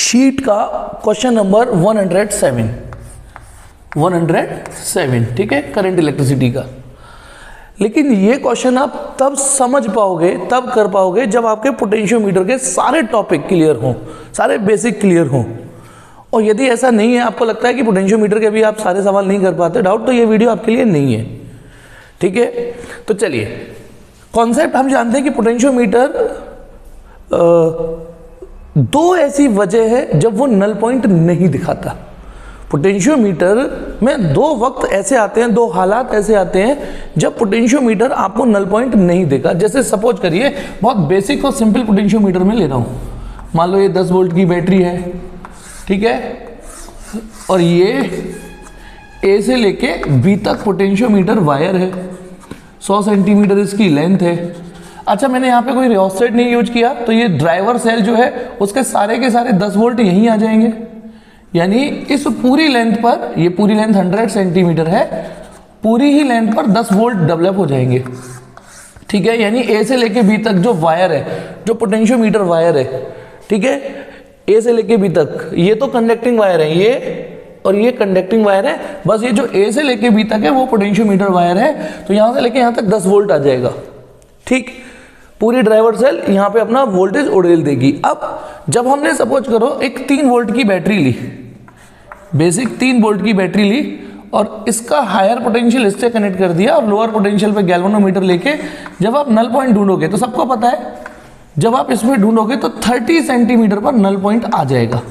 Sheet का question number 107, ठीक है, करंट इलेक्ट्रिसिटी का। लेकिन ये क्वेश्चन आप तब समझ पाओगे, तब कर पाओगे जब आपके पोटेंशियोमीटर के सारे टॉपिक क्लियर हों, सारे बेसिक क्लियर हों। और यदि ऐसा नहीं है, आपको लगता है कि पोटेंशियोमीटर के भी आप सारे सवाल नहीं कर पाते डाउट, तो ये वीडियो आपके लिए नहीं है, ठीक है। तो चलिए, कॉन्सेप्ट हम जानते हैं कि पोटेंशियोमीटर दो ऐसी वजह है जब वो नल पॉइंट नहीं दिखाता। पोटेंशियोमीटर में दो वक्त ऐसे आते हैं, दो हालात ऐसे आते हैं जब पोटेंशियोमीटर आपको नल पॉइंट नहीं देगा। जैसे सपोज करिए, बहुत बेसिक और सिंपल पोटेंशियोमीटर में ले रहा हूँ। मान लो ये 10 वोल्ट की बैटरी है, ठीक है, और ये ए से लेके बी तक पोटेंशियोमीटर वायर है, 100 सेंटीमीटर इसकी लेंथ है। अच्छा, मैंने यहाँ पे कोई रियोस्टेट नहीं यूज किया, तो ये ड्राइवर सेल जो है उसके सारे के सारे 10 वोल्ट यहीं आ जाएंगे। यानी इस पूरी लेंथ पर, ये पूरी लेंथ 100 सेंटीमीटर है, पूरी ही लेंथ पर 10 वोल्ट डेवलप हो जाएंगे, ठीक है। यानी ए से लेके बी तक जो वायर है, जो पोटेंशियोमीटर वायर है, ठीक है, ए से लेके बी तक, ये तो कंडक्टिंग वायर है, ये और ये कंडक्टिंग वायर है। बस ये जो ए से लेके बी तक है वो पोटेंशियोमीटर वायर है, तो यहां से लेके यहां तक 10 वोल्ट आ जाएगा, ठीक। पूरी ड्राइवर सेल यहां पे अपना वोल्टेज उड़ेल देगी। अब जब हमने सपोज करो एक 3 वोल्ट की बैटरी ली, बेसिक 3 वोल्ट की बैटरी ली, और इसका हायर पोटेंशियल इससे कनेक्ट कर दिया, और लोअर पोटेंशियल पे गैल्वेनोमीटर लेके जब आप नल पॉइंट ढूंढोगे, तो सबको पता है जब आप इसमें ढूंढोगे तो 30 सेंटीमीटर पर नल पॉइंट आ जाएगा।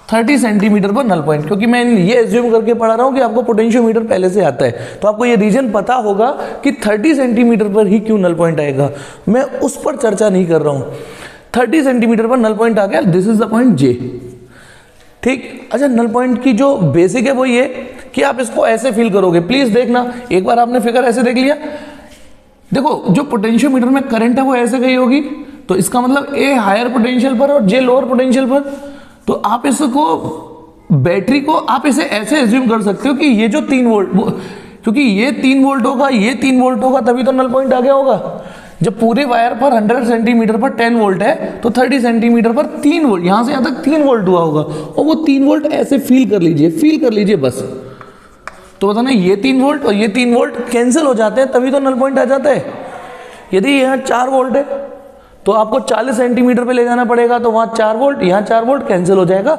30 सेंटीमीटर पर नल पॉइंट, क्योंकि मैं ये एज्यूम करके पढ़ा रहा हूं कि आपको पोटेंशियोमीटर पहले से आता है, तो आपको ये रीजन पता होगा कि 30 सेंटीमीटर पर ही क्यों नल पॉइंट आएगा। मैं उस पर चर्चा नहीं कर रहा हूं। 30 सेंटीमीटर पर नल पॉइंट आ गया, दिस इज द पॉइंट जे, ठीक। अच्छा, नल पॉइंट की जो बेसिक है वो ये कि आप इसको ऐसे फील करोगे। प्लीज देखना, एक बार आपने फिगर ऐसे देख लिया, देखो जो पोटेंशियोमीटर में करंट है वो ऐसे गई होगी, तो इसका मतलब ए हायर पोटेंशियल पर और जे लोअर पोटेंशियल पर। तो आप इसको, बैटरी को आप इसे ऐसे एज्यूम कर सकते हो कि ये जो 3 वोल्ट, क्योंकि ये 3 वोल्ट होगा, ये 3 वोल्ट होगा, तभी तो नल पॉइंट आ गया होगा। जब पूरे वायर पर 100 सेंटीमीटर पर 10 वोल्ट है, तो 30 सेंटीमीटर पर 3 वोल्ट, यहां से यहां तक 3 वोल्ट हुआ होगा, और वो 3 वोल्ट ऐसे फील कर लीजिए, फील कर लीजिए बस। तो बताना, ये 3 वोल्ट और ये 3 वोल्ट कैंसिल हो जाते हैं, तभी तो नल पॉइंट आ जाता है। यदि यहाँ 4 वोल्ट है तो आपको 40 सेंटीमीटर पे ले जाना पड़ेगा, तो वहां 4 वोल्ट, यहां 4 वोल्ट कैंसिल हो जाएगा।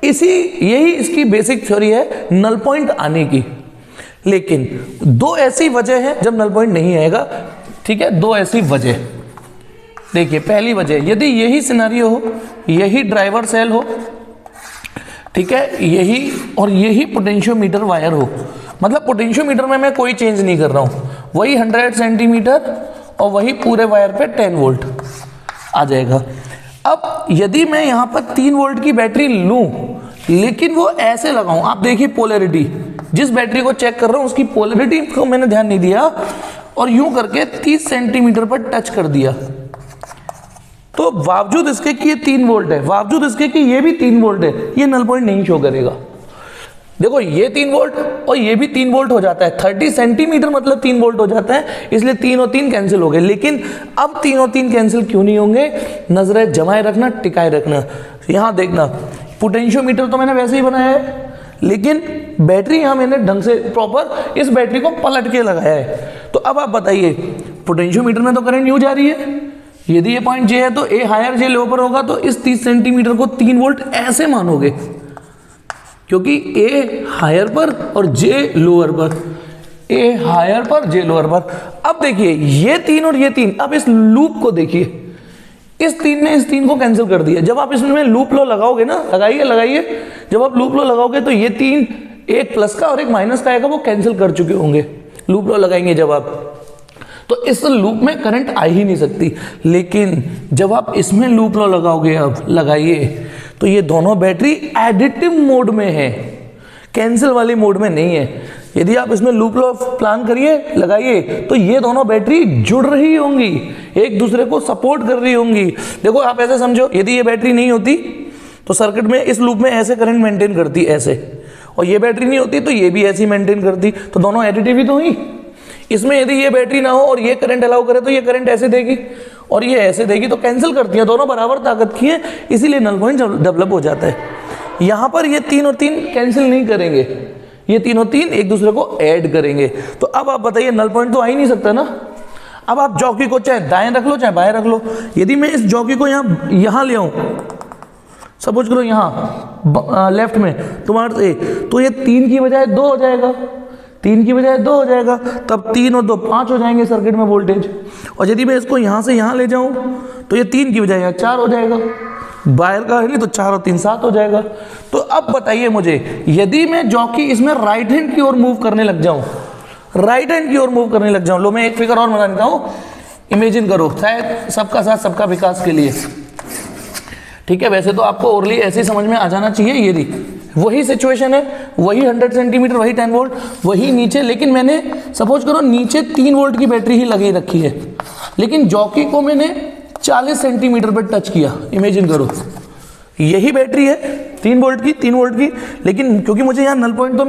यही इसकी बेसिक थ्योरी है नल पॉइंट आने की। लेकिन दो ऐसी वजह है जब नल पॉइंट नहीं आएगा, ठीक है, दो ऐसी वजह। देखिए, पहली वजह, यदि यही सिनेरियो हो, यही ड्राइवर सेल हो, ठीक है, यही और यही पोटेंशियोमीटर वायर हो, मतलब पोटेंशियोमीटर में मैं कोई चेंज नहीं कर रहा हूं, वही 100 सेंटीमीटर और वही पूरे वायर पे 10 वोल्ट आ जाएगा। अब यदि मैं यहां पर 3 वोल्ट की बैटरी लूं, लेकिन वो ऐसे लगाऊं, आप देखिए पोलैरिटी, जिस बैटरी को चेक कर रहा हूं उसकी पोलैरिटी को मैंने ध्यान नहीं दिया, और यूं करके 30 सेंटीमीटर पर टच कर दिया, तो बावजूद इसके कि ये 3 वोल्ट है, बावजूद इसके कि ये भी 3 वोल्ट है, ये नल पॉइंट नहीं शो करेगा। देखो, ये 3 वोल्ट और ये भी 3 वोल्ट हो जाता है, 30 सेंटीमीटर मतलब 3 वोल्ट हो जाता है, इसलिए 3 और 3 कैंसिल हो गए। लेकिन अब 3 और 3 कैंसिल क्यों नहीं होंगे? नजरें जमाए रखना, टिकाए रखना। यहां देखना, पोटेंशियोमीटर तो मैंने वैसे ही बनाया है, लेकिन बैटरी यहां मैंने ढंग से प्रॉपर इस बैटरी को पलट के लगाया है। तो अब आप बताइए, पोटेंशियोमीटर में तो करंट यूं जा रही है, यदि ये पॉइंट जे है तो ए हायर जे लोअर होगा, तो इस 30 सेंटीमीटर को 3 वोल्ट ऐसे मानोगे, क्योंकि ए हायर पर और जे लोअर पर, ए हायर पर जे लोअर पर। अब देखिए, ये 3 और ये 3, अब इस लूप को देखिए, इस 3 ने इस 3 को कैंसिल कर दिया। जब आप इसमें लूप लो लगाओगे ना, लगाइए, जब आप लूप लो लगाओगे तो ये 3, एक प्लस का और एक माइनस का आएगा, वो कैंसिल कर चुके होंगे लूप लो लगाएंगे जब आप, तो इस लूप में करंट आ ही नहीं सकती। लेकिन जब आप इसमें लूप लो लगाओगे, अब लगाइए, तो ये दोनों बैटरी एडिटिव मोड में है, कैंसिल वाली मोड में नहीं है। यदि आप इसमें लूप लो प्लान करिए, लगाइए, तो ये दोनों बैटरी जुड़ रही होंगी, एक दूसरे को सपोर्ट कर रही होंगी। देखो, आप ऐसे समझो, यदि ये बैटरी नहीं होती तो सर्किट में इस लूप में ऐसे करंट मेंटेन करती, ऐसे, और ये बैटरी नहीं होती तो ये भी ऐसी मेंटेन करती, तो दोनों एडिटिव ही तो हुई। इसमें यदि ये बैटरी ना हो और ये करंट अलाउ करे तो ये करंट ऐसे देगी, और ये ऐसे देगी तो कैंसिल करती है, दोनों बराबर ताकत की हैं, इसीलिए नल पॉइंट डेवलप हो जाता है। यहाँ पर ये 3 और 3 कैंसिल नहीं करेंगे, ये 3 और 3 एक दूसरे को ऐड करेंगे। तो अब आप बताइए नल पॉइंट तो आ ही नहीं सकता ना। अब आप जॉकी को चाहे दाएं रख लो चाहे बाएं रख लो। यदि मैं इस जॉकी को यहाँ ले आऊँ, सपोज करो यहाँ लेफ्ट में तुम्हारे, तो ये 3 की बजाय 2 हो जाएगा, 3 की बजाय 2 हो जाएगा, तब 3 और 2 5 हो जाएंगे सर्किट में वोल्टेज। और यदि मैं इसको यहाँ से यहाँ ले जाऊँ तो ये 3 की बजाय यहाँ 4 हो जाएगा, बाहर का है नहीं तो 4 और 3 7 हो जाएगा। तो अब बताइए मुझे, यदि मैं जॉकी इसमें राइट हैंड की ओर मूव करने लग जाऊं, राइट हैंड की ओर मूव करने लग जाऊं, लो मैं एक फिगर और बना देता हूं, इमेजिन करो, शायद सबका साथ सबका विकास के लिए, ठीक है। वैसे तो आपको ओरली ऐसे ही समझ में आ जाना चाहिए। यदि वही सिचुएशन है, वही 100 सेंटीमीटर, वही 10 वोल्ट, वही नीचे, लेकिन मैंने सपोज करो नीचे 3 वोल्ट की बैटरी ही लगी रखी है, लेकिन जॉकी को मैंने 40 सेंटीमीटर पर टच किया। इमेजिन करो यही बैटरी है 3 वोल्ट की, लेकिन क्योंकि मुझे यहाँ नल पॉइंट तो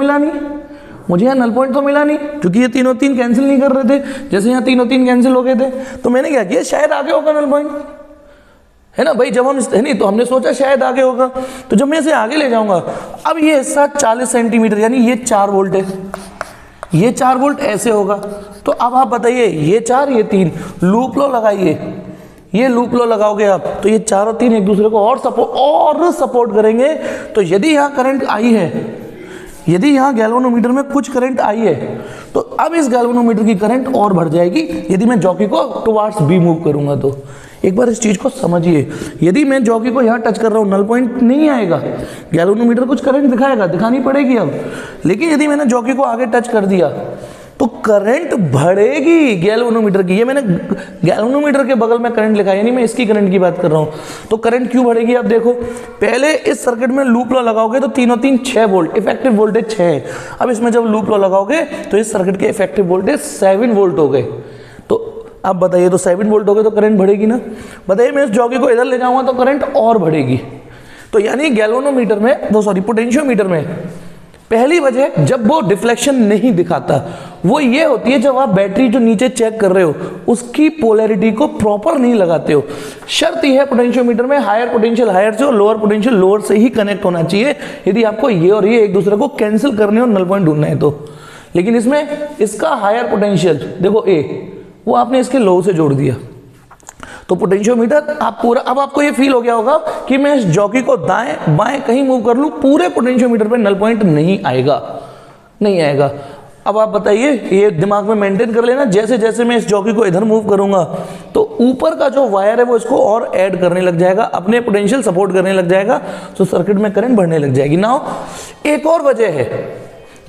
मिला नहीं, क्योंकि ये 3 और 3 कैंसिल नहीं कर रहे थे, जैसे यहाँ 3 और 3 कैंसिल हो गए थे, तो मैंने क्या किया, शायद आगे होगा नल पॉइंट, है ना भाई। जब हम है नहीं तो हमने सोचा शायद आगे होगा, तो जब मैं इसे आगे ले जाऊंगा, अब ये हिस्सा 40 सेंटीमीटर यानी ये 4 वोल्ट है, ये 4 वोल्ट ऐसे होगा। तो अब आप बताइए ये 4 ये 3, लूप लो लगाइए, ये लूप लो लगाओगे आप, तो ये 4 और 3 एक दूसरे को और सपोर्ट करेंगे। तो यदि यहाँ करंट आई है, यदि यहाँ गैल्वेनोमीटर में कुछ करंट आई है, तो अब इस गैल्वेनोमीटर की करंट और बढ़ जाएगी यदि मैं जॉकी को टुवार्ड्स बी मूव करूंगा। तो एक बार इस चीज को समझिए, यदि मैं जॉकी को यहाँ टच कर रहा हूँ, नल पॉइंट नहीं आएगा, गैल्वेनोमीटर कुछ करंट दिखाएगा, दिखानी पड़ेगी अब, लेकिन यदि मैंने जॉकी को आगे टच कर दिया तो करंट बढ़ेगी गैल्वेनोमीटर की। ये मैंने गैल्वेनोमीटर के बगल में करंट लिखा है, यानी मैं इसकी करंट की बात कर रहा हूं। तो करंट क्यों बढ़ेगी आप देखो, पहले इस सर्किट में लूप लॉ लगाओगे तो 3 और 3 6 वोल्ट, इफेक्टिव वोल्टेज 6 है। अब इसमें जब लूप लॉ लगाओगे तो इस सर्किट के इफेक्टिव वोल्टेज 7 वोल्ट हो गए। तो अब बताइए, तो 7 वोल्ट हो गए तो करंट बढ़ेगी ना। बताइए मैं इस जॉकी को इधर ले जाऊंगा तो करंट और बढ़ेगी। तो यानी गैल्वेनोमीटर में, पोटेंशियोमीटर में पहली वजह जब वो डिफ्लेक्शन नहीं दिखाता वो ये होती है, जब आप बैटरी जो नीचे चेक कर रहे हो उसकी पोलैरिटी को प्रॉपर नहीं लगाते हो। शर्त यह है पोटेंशियोमीटर में, हायर पोटेंशियल हायर से और लोअर पोटेंशियल लोअर से ही कनेक्ट होना चाहिए, यदि आपको ये और ये एक दूसरे को कैंसिल करने और नल पॉइंट ढूंढना है तो। लेकिन इसमें इसका हायर पोटेंशियल देखो ए, वो आपने इसके लो से जोड़ दिया, तो पोटेंशियोमीटर आप पूरा, अब आपको ये फील हो गया होगा कि मैं इस जॉकी को दाएं बाएं कहीं मूव कर लूं, पूरे पोटेंशियोमीटर पे नल पॉइंट नहीं आएगा। अब आप बताइए, ये दिमाग में मेंटेन कर लेना, जैसे जैसे मैं इस जॉकी को इधर मूव करूंगा तो ऊपर का जो वायर है वो इसको और ऐड करने लग जाएगा, अपने पोटेंशियल सपोर्ट करने लग जाएगा, तो सर्किट में करंट बढ़ने लग जाएगी। नाउ एक और वजह है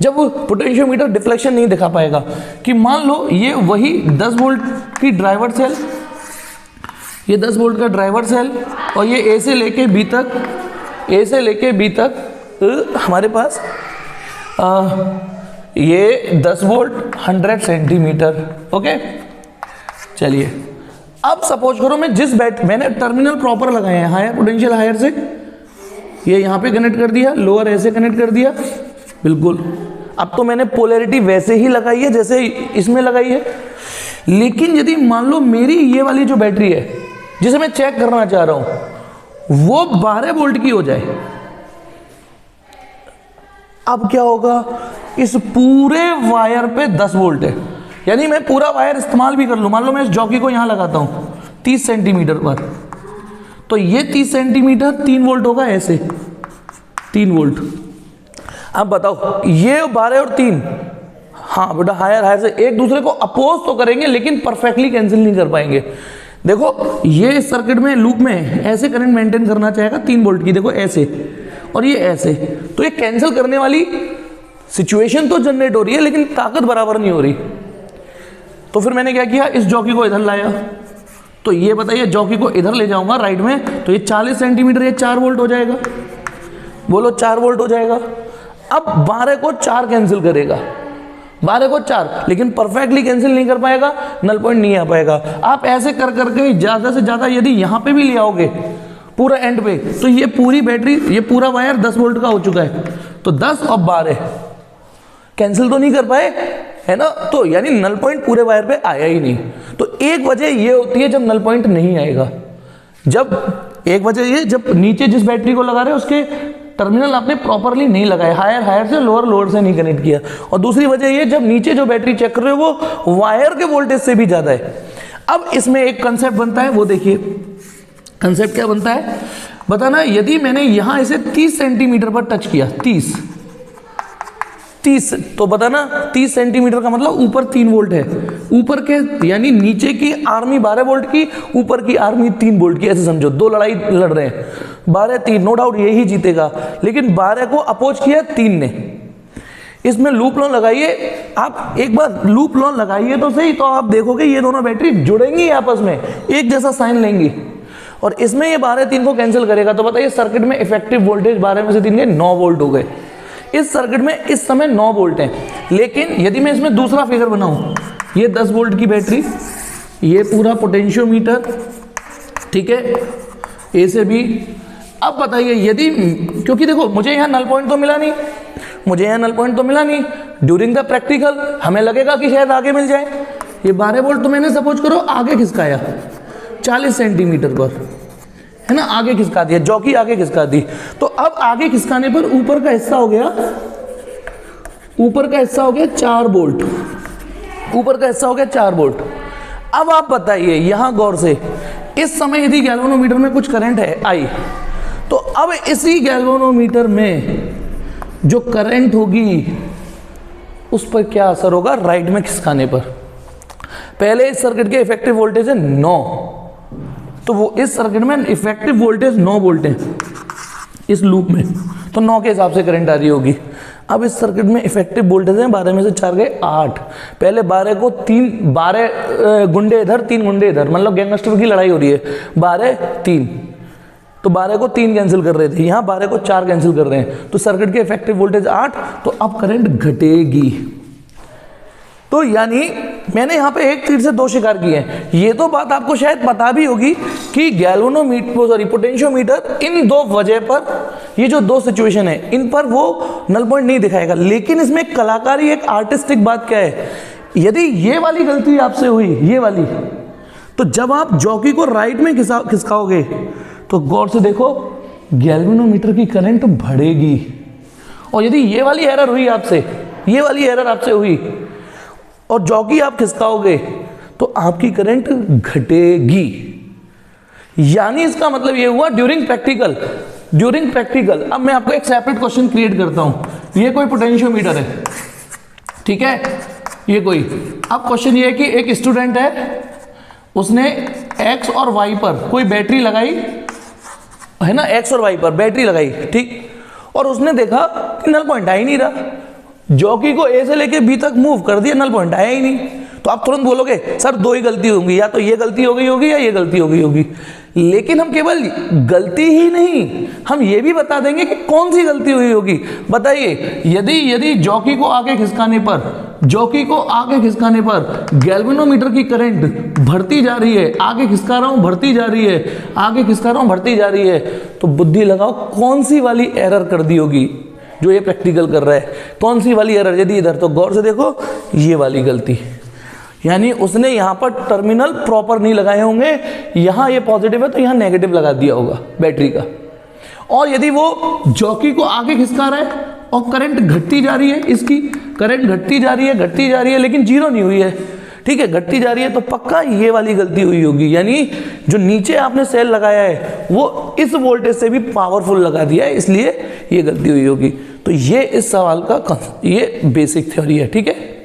जब पोटेंशियोमीटर डिफ्लेक्शन नहीं दिखा पाएगा, कि मान लो ये वही 10 वोल्ट की ड्राइवर सेल, ये 10 वोल्ट का ड्राइवर सेल, और ये ए से लेके बी तक हमारे पास ये 10 वोल्ट 100 सेंटीमीटर। ओके, चलिए अब सपोज करो मैं जिस मैंने टर्मिनल प्रॉपर लगाए हैं, हायर पोटेंशियल हायर से ये यहाँ पे कनेक्ट कर दिया, लोअर ऐसे कनेक्ट कर दिया, बिल्कुल। अब तो मैंने पोलैरिटी वैसे ही लगाई है जैसे इसमें लगाई है, लेकिन यदि मान लो मेरी ये वाली जो बैटरी है जिसे मैं चेक करना चाह रहा हूं वो 12 वोल्ट की हो जाए, अब क्या होगा, इस पूरे वायर पे 10 वोल्ट है, यानी मैं पूरा वायर इस्तेमाल भी कर लूं, मान लो मैं इस जॉकी को यहां लगाता हूं 30 सेंटीमीटर पर, तो ये 30 सेंटीमीटर 3 वोल्ट होगा, ऐसे 3 वोल्ट। अब बताओ ये 12 और 3, हाँ बेटा हायर हायर से एक दूसरे को अपोज तो करेंगे लेकिन परफेक्टली कैंसिल नहीं कर पाएंगे। देखो ये इस सर्किट में लूप में ऐसे करंट मेंटेन करना चाहेगा 3 वोल्ट की, देखो ऐसे, और ये ऐसे, तो ये कैंसिल करने वाली सिचुएशन तो जनरेट हो रही है लेकिन ताकत बराबर नहीं हो रही। तो फिर मैंने क्या किया, इस जॉकी को इधर लाया, तो ये बताइए जॉकी को इधर ले जाऊंगा राइट में, तो ये 40 सेंटीमीटर ये 4 वोल्ट हो जाएगा, बोलो 4 वोल्ट हो जाएगा। अब 12 को 4 कैंसिल करेगा, 12 को 4, लेकिन परफेक्टली कैंसिल नहीं कर पाएगा, नल पॉइंट नहीं आ पाएगा। आप ऐसे कर करके ज्यादा से ज्यादा यदि यहां पे भी ले आओगे पूरा एंड पे, तो ये पूरी बैटरी, ये पूरा वायर 10 वोल्ट का हो चुका है, तो 10 और 12 कैंसिल तो नहीं कर पाए, है ना, तो यानी नल पॉइंट पूरे वायर पे आया ही नहीं। तो एक वजह ये होती है जब नल पॉइंट नहीं आएगा, जब एक वजह ये जब नीचे जिस बैटरी को लगा रहे हैं उसके टर्मिनल आपने प्रॉपरली नहीं लगाए, हायर से लोअर से नहीं कनेक्ट किया। और दूसरी वजह ये जब नीचे जो बैटरी चेक कर रहे हो वो वायर के वोल्टेज से भी ज्यादा है। अब इसमें एक कंसेप्ट बनता है, वो देखिए कंसेप्ट क्या बनता है, बताना यदि मैंने यहां इसे 30 सेंटीमीटर पर टच किया, 30 तो बताना 30 सेंटीमीटर का मतलब ऊपर 3 वोल्ट है, ऊपर के यानी नीचे की आर्मी 12 वोल्ट की, ऊपर की आर्मी 3 वोल्ट की, ऐसे समझो दो लड़ाई लड़ रहे हैं, 12-3 नो डाउट यही जीतेगा, लेकिन 12 को अपोज किया 3 ने। इसमें लूप लॉ लगाइए, आप एक बार लूप लॉ लगाइए तो सही, तो आप देखोगे ये दोनों बैटरी जुड़ेंगी आपस में, एक जैसा साइन लेंगी, और इसमें ये 12-3 को कैंसिल करेगा। तो बताइए सर्किट में इफेक्टिव वोल्टेज 12 में से 3 के 9 वोल्ट हो गए। इस सर्किट में इस समय 9 वोल्ट हैं, लेकिन यदि मैं इसमें दूसरा फिगर बनाऊं, ये 10 वोल्ट की बैटरी, ये पूरा पोटेंशियोमीटर, ठीक है, ए से बी। अब बताइए यदि, क्योंकि देखो मुझे यहाँ नल पॉइंट तो मिला नहीं, ड्यूरिंग द प्रैक्टिकल हमें लगेगा कि शायद आगे मिल जाए। ये 12 वोल्ट तो मैंने सपोज करो आगे खिसकाया 40 सेंटीमीटर पर, है ना, आगे खिसका दिया, जॉकी आगे खिसका दी। तो अब आगे खिसकाने पर ऊपर का हिस्सा हो गया 4 वोल्ट, ऊपर का हिस्सा हो गया 4 वोल्ट। अब आप बताइए यहां गौर से, इस समय यदि गैल्वेनोमीटर में कुछ करंट है आई, तो अब इसी गैल्वेनोमीटर में जो करंट होगी उस पर क्या असर होगा राइट में खिसकाने पर। पहले इस सर्किट के इफेक्टिव वोल्टेज है 9, तो वो इस सर्किट में इफेक्टिव वोल्टेज 9 वोल्ट है इस लूप में, तो 9 के हिसाब से करंट आ रही होगी। अब इस सर्किट में इफेक्टिव वोल्टेज है 12 में से 4 गए 8, पहले 12 को 12 गुंडे इधर 3 गुंडे इधर, मतलब गैंगस्टर की लड़ाई हो रही है, 12-3, तो 12 को 3 कैंसिल कर रहे थे, यहाँ 12 को 4 कैंसिल कर रहे हैं, तो सर्किट के इफेक्टिव वोल्टेज 8, तो अब करंट घटेगी। तो यानी मैंने यहाँ पे एक तीर से 2 शिकार किए हैं। ये तो बात आपको शायद पता भी होगी कि पोटेंशियोमीटर इन 2 वजह पर, ये जो 2 सिचुएशन है इन पर वो नल पॉइंट नहीं दिखाएगा। लेकिन इसमें कलाकारी, एक आर्टिस्टिक बात क्या है, यदि ये वाली गलती आपसे हुई, ये वाली, तो जब आप जॉकी को राइट में खिसकाओगे तो गौर से देखो गैल्वेनोमीटर की करंट बढ़ेगी। और यदि ये वाली एरर हुई आपसे, ये वाली एरर आपसे हुई और जॉकी आप खिसकाओगे तो आपकी करंट घटेगी। यानी इसका मतलब ये हुआ ड्यूरिंग प्रैक्टिकल। अब मैं आपको एक सेपरेट क्वेश्चन क्रिएट करता हूं। ये कोई पोटेंशियोमीटर है, ठीक है, ये कोई, अब क्वेश्चन ये है कि एक स्टूडेंट है, उसने एक्स और वाई पर कोई बैटरी लगाई, है ना, एक्स और वाई पर बैटरी लगाई, ठीक, और उसने देखा कि नल पॉइंट आ ही नहीं रहा, जॉकी को ए से लेके बी तक मूव कर दिया, नल पॉइंट आया ही नहीं। तो आप तुरंत बोलोगे सर 2 ही गलती होंगी, या तो ये गलती हो गई होगी या ये गलती हो गई होगी। लेकिन हम केवल गलती ही नहीं, हम ये भी बता देंगे कि कौन सी गलती हुई होगी। बताइए यदि जॉकी को आगे खिसकाने पर गैल्वेनोमीटर की करंट बढ़ती जा रही है, आगे खिसका रहा हूं बढ़ती जा रही है, आगे खिसका रहा हूं बढ़ती जा रही है, तो बुद्धि लगाओ कौन सी वाली एरर कर दी होगी जो ये प्रैक्टिकल कर रहा है, कौन सी वाली एरर। यदि इधर, तो गौर से देखो ये वाली गलती, यानी उसने यहां पर टर्मिनल प्रॉपर नहीं लगाए होंगे, यहां ये पॉजिटिव है तो यहां नेगेटिव लगा दिया होगा बैटरी का। और यदि वो जॉकी को आगे खिसका रहा है और करंट घटती जा रही है, इसकी करंट घटती जा रही है लेकिन जीरो नहीं हुई है, ठीक है, घटती जा रही है, तो पक्का ये वाली गलती हुई होगी। यानी जो नीचे आपने सेल लगाया है वो इस वोल्टेज से भी पावरफुल लगा दिया है, इसलिए ये गलती हुई होगी। तो ये इस सवाल का ये बेसिक थ्योरी है, ठीक है।